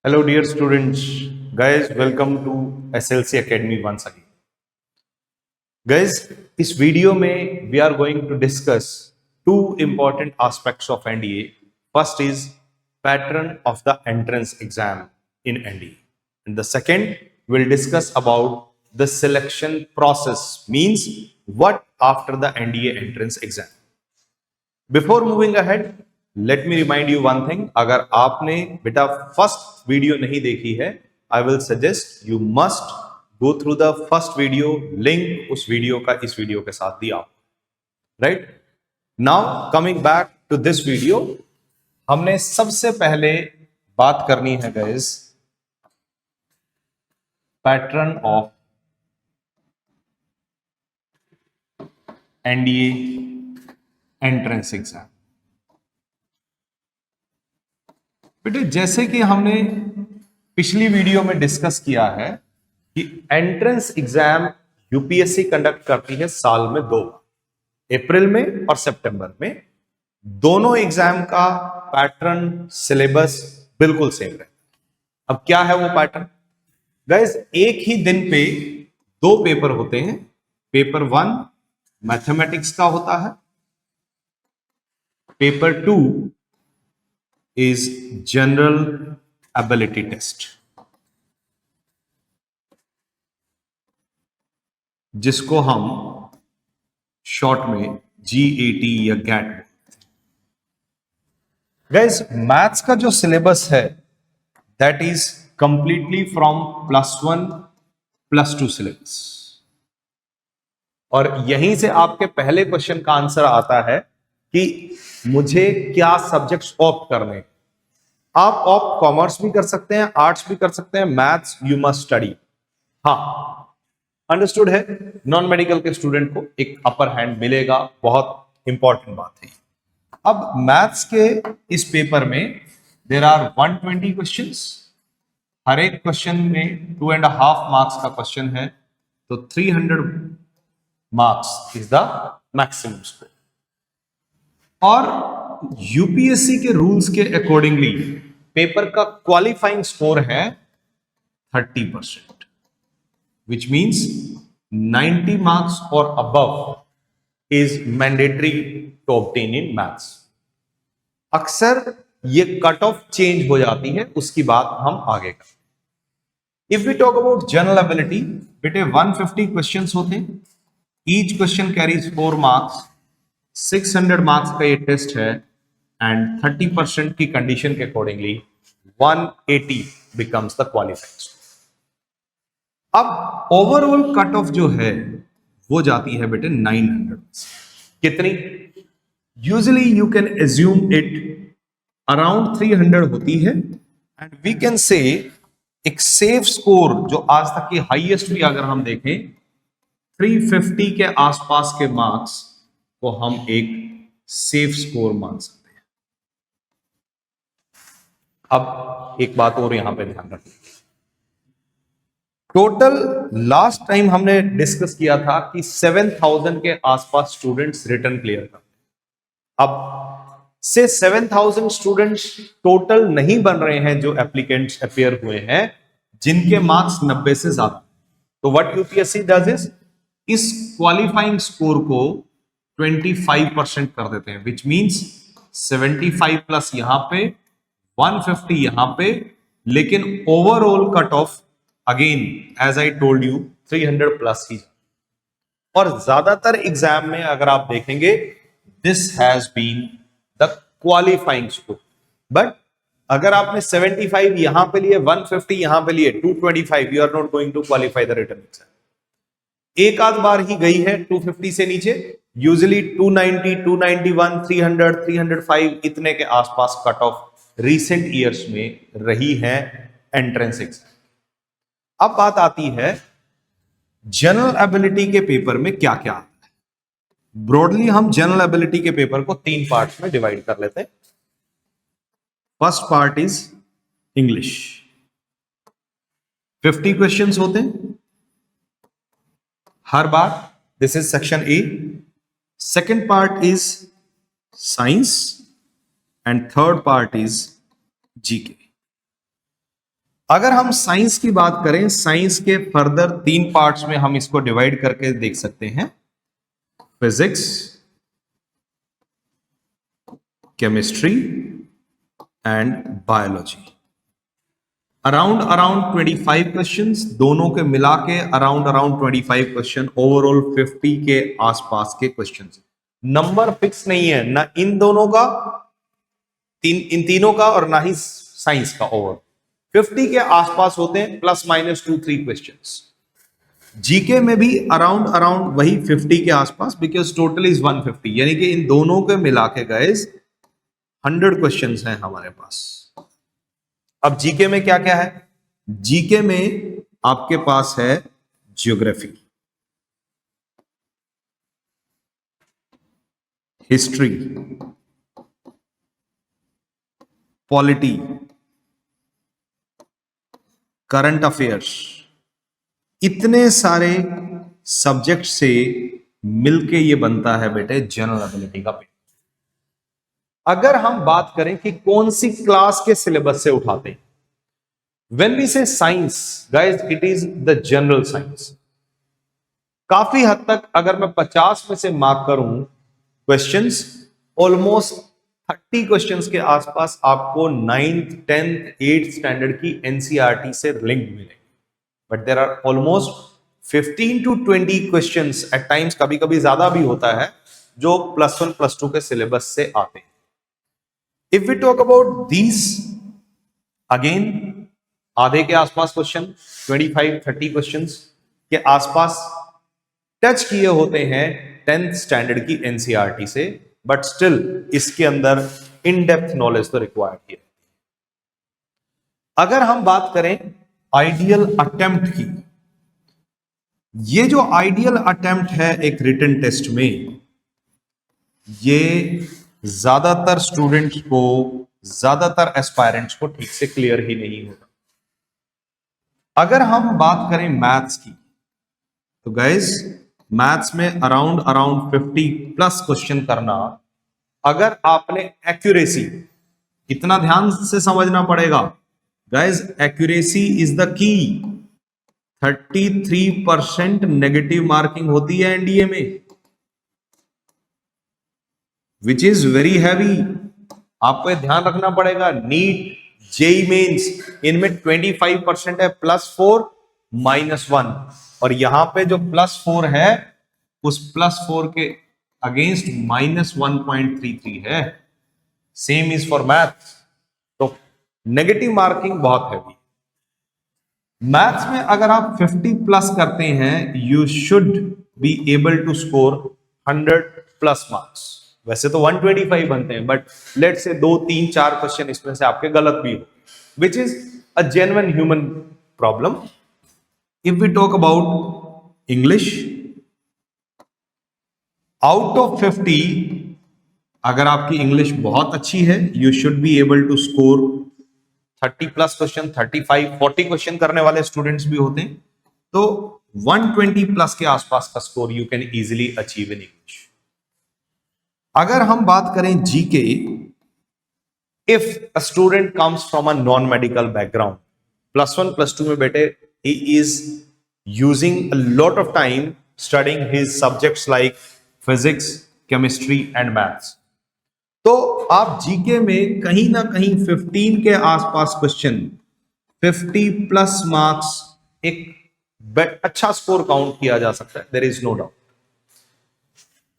Hello, dear students. Guys, welcome to SLC Academy once again. Guys, इस video में we are going to discuss two important aspects of NDA. First is pattern of the entrance exam in NDA. And the second, we'll discuss about the selection process, means what after the NDA entrance exam. Before moving ahead let me remind you one thing, अगर आपने बेटा first video नहीं देखी है, I will suggest you must go through the first video, link उस video का इस video के साथ दिया, right? Now coming back to this video, हमने सबसे पहले बात करनी है guys pattern of NDA entrance exam. बेटे जैसे कि हमने पिछली वीडियो में डिस्कस किया है कि एंट्रेंस एग्जाम यूपीएससी कंडक्ट करती है साल में दो, अप्रैल में और सितंबर में। दोनों एग्जाम का पैटर्न सिलेबस बिल्कुल सेम रहता है। अब क्या है वो पैटर्न गाइस? एक ही दिन पे दो पेपर होते हैं। पेपर 1 मैथमेटिक्स का होता है, paper 2 is general ability test, जिसको हम शॉर्ट में GAT या गैट बोलते हैं। गाइस, मैथ्स का जो सिलेबस है that is completely from +1 +2 syllabus, और यहीं से आपके पहले क्वेश्चन का आंसर आता है कि मुझे क्या सब्जेक्ट्स ऑप्ट करने। आप ऑप्ट कॉमर्स भी कर सकते हैं, आर्ट्स भी कर सकते हैं, मैथ्स यू मस्ट स्टडी। हाँ, अंडरस्टूड है? नॉन मेडिकल के स्टूडेंट को एक अपर हैंड मिलेगा, बहुत इंपॉर्टेंट बात है। अब मैथ्स के इस पेपर में देयर आर 120 क्वेश्चंस। हर एक क्वेश्चन में 2.5 मार्क्स का क्वेश्चन है, तो 300 marks is the maximum score. और यूपीएससी के रूल्स के अकॉर्डिंगली पेपर का क्वालिफाइंग स्कोर है 30%, विच मींस 90 मार्क्स और above is mandatory to obtain in maths. अक्सर ये कट ऑफ चेंज हो जाती है, उसकी बात हम आगे करें। If we talk about general ability, बेटे 150 क्वेश्चंस होते हैं, each question carries 4 marks, 600 marks का ये टेस्ट है, एंड 30% की कंडीशन के अकॉर्डिंगली 180 बिकम्स द क्वालिफाइड। अब ओवरऑल कट ऑफ जो है वो जाती है बेटे 900। कितनी? Usually you can assume it around 300 होती है, एंड वी कैन से एक सेफ स्कोर जो आज तक की हाईएस्ट भी अगर हम देखें 350 के आसपास के मार्क्स को हम एक सेफ स्कोर मान सकते हैं। अब एक बात और यहां पे ध्यान रखिए, टोटल लास्ट टाइम हमने डिस्कस किया था कि 7000 के आसपास स्टूडेंट्स रिटर्न क्लियर करते। अब से 7000 स्टूडेंट्स टोटल नहीं बन रहे हैं जो एप्लीकेंट्स अपियर हुए हैं जिनके मार्क्स 90 से ज्यादा। तो व्हाट यूपीएससी डज इज इस क्वालिफाइंग स्कोर को 25% कर देते हैं, विच मींस 75 प्लस यहां पे, 150 यहां पे, लेकिन overall cut off again as I told you 300 plus ही। और ज्यादातर एग्जाम में अगर आप देखेंगे this has been the qualifying score. But अगर आपने 75 यहां पे लिए, 150 यहां पे लिए, 225, you are not going to qualify the written exam. एक आध बार ही गई है 250 से नीचे, यूजुअली 290, 291, 300, 305 इतने के आसपास कट ऑफ रीसेंट ईयर्स में रही है एंट्रेंस एग्जाम। अब बात आती है जनरल एबिलिटी के पेपर में क्या क्या आता है। ब्रॉडली हम जनरल एबिलिटी के पेपर को 3 पार्ट्स में डिवाइड कर लेते हैं। First part is English, 50 questions होते हैं हर बार, this is section A. Second part is science, and third part is GK. अगर हम साइंस की बात करें, साइंस के फर्दर 3 पार्ट्स में हम इसको डिवाइड करके देख सकते हैं, physics, chemistry and biology. Around 25 questions, दोनों के मिला के अराउंड 25 क्वेश्चन, ओवरऑल 50 के आसपास के क्वेश्चंस। नंबर फिक्स नहीं है ना इन दोनों का, इन तीनों का, और ना ही साइंस का। ओवर 50 के आसपास होते हैं, प्लस माइनस 2-3 क्वेश्चंस। जीके में भी अराउंड वही 50 के आसपास, बिकॉज टोटल इज 150, यानी कि इन दोनों के मिला के गाइस 100 क्वेश्चंस हैं हमारे पास। अब जीके में क्या क्या है? जीके में आपके पास है geography, history, polity, current affairs, इतने सारे सब्जेक्ट से मिलके ये बनता है बेटे जनरल एबिलिटी का पेपर। अगर हम बात करें कि कौन सी क्लास के सिलेबस से उठाते हैं, व्हेन वी से science guys, it is the general science. काफी हद तक अगर मैं 50 में से मार्क करूं क्वेश्चंस, ऑलमोस्ट 30 क्वेश्चंस के आसपास आपको 9th 10th 8th स्टैंडर्ड की एनसीईआरटी से लिंक मिलेंगे, but there are almost 15 to 20 questions, at times कभी कभी ज्यादा भी होता है, जो +1 +2 के सिलेबस से आते हैं। If we talk about these, again आधे के आसपास क्वेश्चन, 25-30 क्वेश्चंस के आसपास टच किए होते हैं 10th स्टैंडर्ड की एनसीईआरटी से, बट स्टिल इसके अंदर इन डेप्थ नॉलेज तो रिक्वायर्ड है। अगर हम बात करें आइडियल अटेम्प्ट की, ये जो आइडियल अटेम्प्ट है एक रिटन टेस्ट में, ये ज्यादातर स्टूडेंट्स को, ज्यादातर एस्पायरेंट्स को ठीक से क्लियर ही नहीं होता। अगर हम बात करें मैथ्स की, तो गाइस मैथ्स में अराउंड 50+ क्वेश्चन करना, अगर आपने एक्यूरेसी, इतना ध्यान से समझना पड़ेगा guys, accuracy is the key. 33% negative marking होती है एनडीए में, विच इज वेरी हैवी। आपको ध्यान रखना पड़ेगा, नीट, जेई मेंस, इनमें 25% है, +4 -1, और यहां पे जो +4 है, उस +4 के अगेंस्ट -1.33 है। Same is for maths. तो नेगेटिव मार्किंग बहुत हैवी। मैथ्स में अगर आप 50+ करते हैं, you should be able to score 100+ marks. वैसे तो 125 बनते हैं, बट लेट से 2 3 4 क्वेश्चन इसमें से आपके गलत भी हो, which is a genuine human problem. If we talk about English, out of 50 अगर आपकी इंग्लिश बहुत अच्छी है, you should be able to score 30+ question, 35-40 question करने वाले स्टूडेंट्स भी होते हैं, तो 120+ के आसपास का score you can easily achieve in English. अगर हम बात करें GK, if a student comes from a non medical background, +1 +2 में बेटे he is using a lot of time studying his subjects like physics, chemistry and maths, तो आप GK में कहीं ना कहीं 15 के आसपास क्वेश्चन, 50+ मार्क्स, एक अच्छा स्कोर काउंट किया जा सकता है, there is no doubt.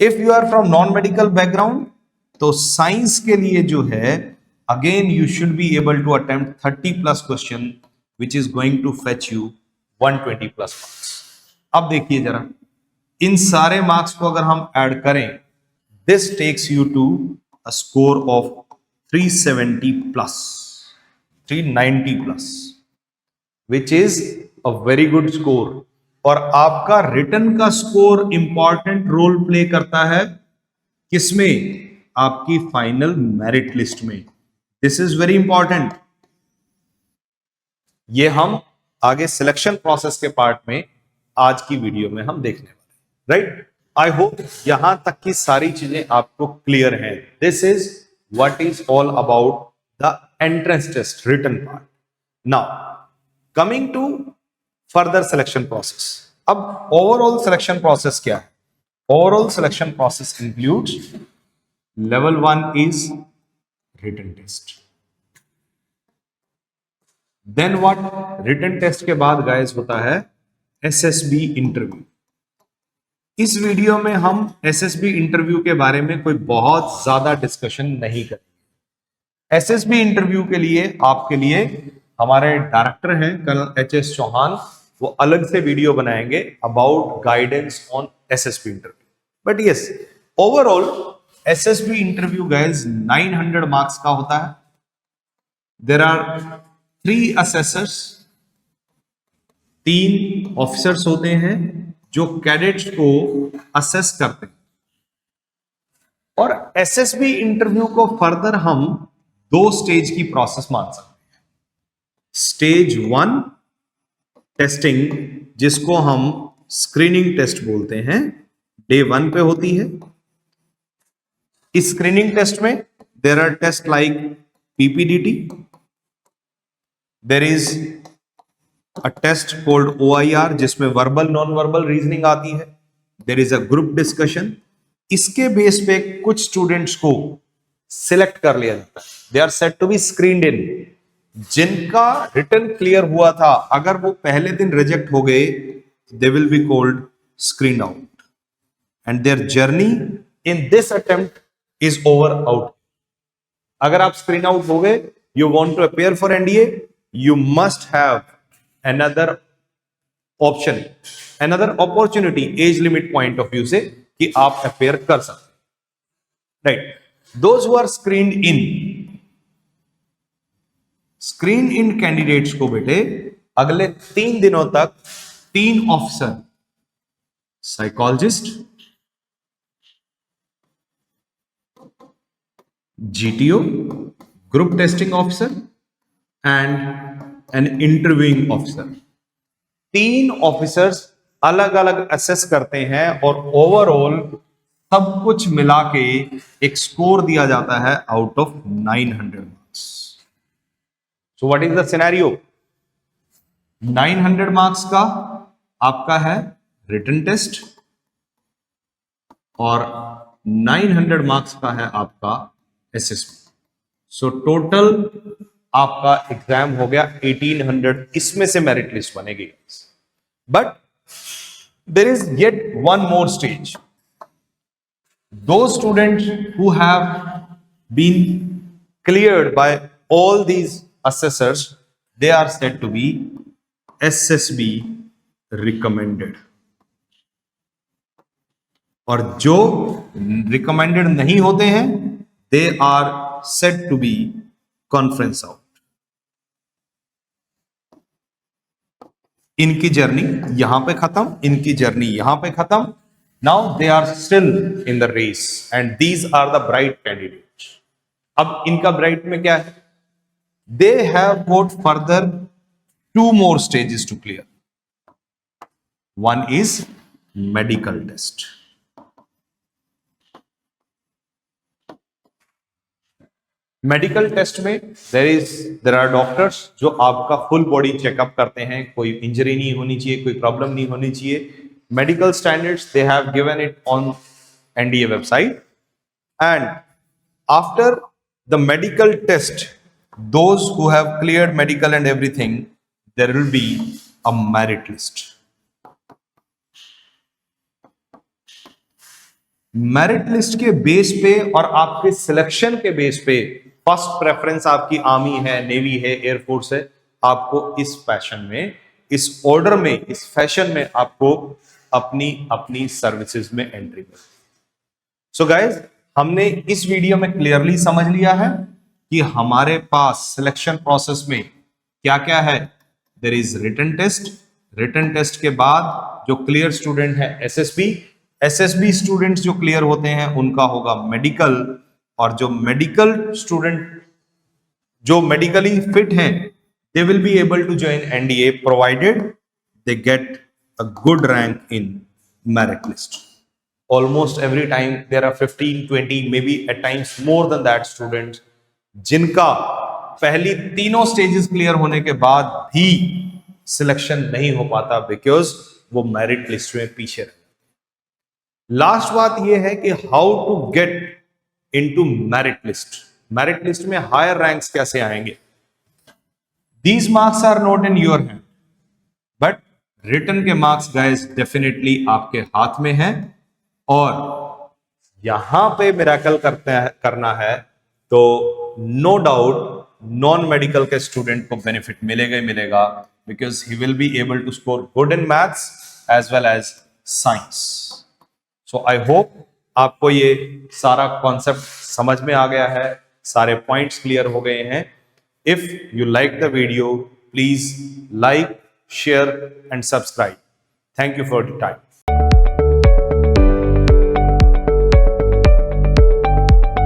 If you are from non medical background, तो साइंस के लिए जो है, again you should be able to attempt 30+ question, which is going to fetch you 120+ marks. अब देखिए जरा, इन सारे मार्क्स को अगर हम ऐड करें, this takes you to a score of 370+, 390+, which is a very good score. और आपका रिटन का स्कोर इंपॉर्टेंट रोल प्ले करता है किसमें? आपकी फाइनल मेरिट लिस्ट में। This is very important. ये हम आगे सिलेक्शन प्रोसेस के पार्ट में आज की वीडियो में हम देखने वाले, राइट? आई होप यहां तक की सारी चीजें आपको क्लियर हैं। This is what is all about the entrance test written part. Now coming to further selection process. अब ओवरऑल सिलेक्शन प्रोसेस क्या है? Overall selection process includes level 1 is written test, then what, written test के बाद guys होता है SSB interview. इस video में हम एसएसबी इंटरव्यू के बारे में कोई बहुत ज्यादा डिस्कशन नहीं करेंगे। एसएसबी इंटरव्यू के लिए आपके लिए हमारे डायरेक्टर हैं कर्नल एचएस चौहान, वो अलग से वीडियो बनाएंगे about guidance on SSB interview. But yes, overall SSB interview guys 900 marks का होता है। देयर आर 3 असेसर्स, 3 ऑफिसर्स होते हैं जो कैडेट्स को असेस करते हैं। और एसएसबी इंटरव्यू को फर्दर हम 2 स्टेज की प्रोसेस मान सकते हैं। स्टेज 1 टेस्टिंग, जिसको हम स्क्रीनिंग टेस्ट बोलते हैं, डे 1 पे होती है। इस स्क्रीनिंग टेस्ट में there are test like PPDT, there is a test called OIR जिसमें वर्बल नॉन वर्बल रीजनिंग आती है, there is a group discussion. इसके बेस पे कुछ स्टूडेंट्स को सिलेक्ट कर लिया जाता है, they are set to be screened in. जिनका रिटन क्लियर हुआ था, अगर वो पहले दिन रिजेक्ट हो गए, they will be called screen out and their journey in this attempt is over out. अगर आप स्क्रीन आउट हो गए, you want to appear for NDA, you must have another option, another opportunity age limit point of view से कि आप appear कर सकते, right. Those who are screened in candidates को बेटे अगले 3 दिनों तक 3 officer, psychologist, GTO group testing officer and N interviewing officer, 3 officers अलग अलग असेस करते हैं और ओवरऑल सब कुछ मिला के एक स्कोर दिया जाता है out of 900 marks. So what is the scenario? 900 marks का आपका है रिटन टेस्ट और 900 मार्क्स का है आपका एसएसबी। सो टोटल आपका एग्जाम हो गया 1800, इसमें से मेरिट लिस्ट बनेगी। But there is yet one more stage. दो students who have been cleared by all these assessors, they are said to be SSB recommended। और जो रिकमेंडेड नहीं होते हैं, they are said to be conference out। इनकी journey यहां पे खत्म, इनकी जर्नी यहां पे खत्म। Now they are still in the race and these are the bright candidate. अब इनका ब्राइट में क्या है? They have got further 2 more stages to clear। One is medical test। Medical test में देयर आर डॉक्टर्स जो आपका full body checkup करते हैं, कोई इंजरी नहीं होनी चाहिए, कोई प्रॉब्लम नहीं होनी चाहिए। Medical standards they have given it on NDA website and after the medical test, those who have cleared medical and everything, there will be a merit list। Merit list के base पे और आपके selection के base पे first preference आपकी army है, navy है, air force है। आपको इस फैशन में, इस ऑर्डर में, इस फैशन में आपको अपनी अपनी सर्विसेज में एंट्री करनी। सो गाइज, हमने इस वीडियो में क्लियरली समझ लिया है कि हमारे पास सिलेक्शन प्रोसेस में क्या क्या है। There is written test, written test के बाद जो क्लियर स्टूडेंट है एसएसबी, एसएसबी स्टूडेंट्स जो क्लियर होते हैं उनका होगा मेडिकल, और जो मेडिकल स्टूडेंट जो मेडिकली फिट हैं they will be able to join NDA provided they get a good rank in merit list. Almost every time there are 15, 20, maybe at times more than that students जिनका पहली तीनों stages clear होने के बाद भी selection नहीं हो पाता बिकॉज वो मेरिट लिस्ट में पीछे रहे। लास्ट बात ये है कि how to get into merit list. Merit list में हायर रैंक्स कैसे आएंगे? These marks are not in your hand, but written के मार्क्स गाइस डेफिनेटली आपके हाथ में हैं, और यहां पे मिरेकल करना है तो नो डाउट नॉन मेडिकल के स्टूडेंट को बेनिफिट मिलेगा ही मिलेगा, because he will be able to score good in maths as well as science. So I hope आपको ये सारा कॉन्सेप्ट समझ में आ गया है, सारे पॉइंट्स क्लियर हो गए हैं। If you like the video, please like, share and subscribe. Thank you for the time.